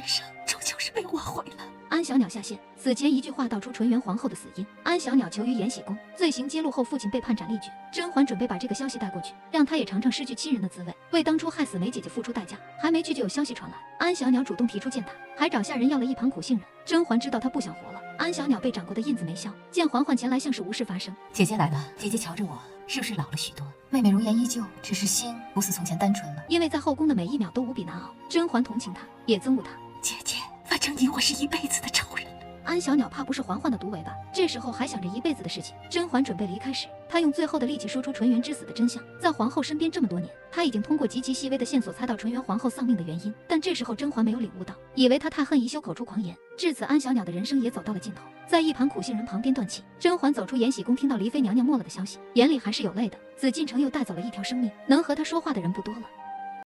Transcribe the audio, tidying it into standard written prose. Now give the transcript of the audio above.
生终究是被我毁了。安小鸟下线，死前一句话道出纯元皇后的死因。安小鸟求于延禧宫，罪行揭露后，父亲被判斩立决。甄嬛准备把这个消息带过去，让她也尝尝失去亲人的滋味，为当初害死梅姐姐付出代价。还没去就有消息传来，安小鸟主动提出见她，还找下人要了一盘苦杏仁。甄嬛知道她不想活了，安小鸟被掌过的印子没消，见嬛嬛前来，像是无事发生。姐姐来了，姐姐瞧着我，是不是老了许多？妹妹容颜依旧，只是心不似从前单纯了。因为在后宫的每一秒都无比难熬，甄嬛同情她，也憎恶她。姐姐，反正你我是一辈子的仇人。安小鸟怕不是嬛嬛的毒尾巴，这时候还想着一辈子的事情。甄嬛准备离开时，她用最后的力气说出纯元之死的真相。在皇后身边这么多年，她已经通过极其细微的线索猜到纯元皇后丧命的原因，但这时候甄嬛没有领悟到，以为她太恨宜修口出狂言。至此，安小鸟的人生也走到了尽头，在一盘苦杏仁旁边断气。甄嬛走出延禧宫，听到离妃娘娘没了的消息，眼里还是有泪的。紫禁城又带走了一条生命，能和她说话的人不多了。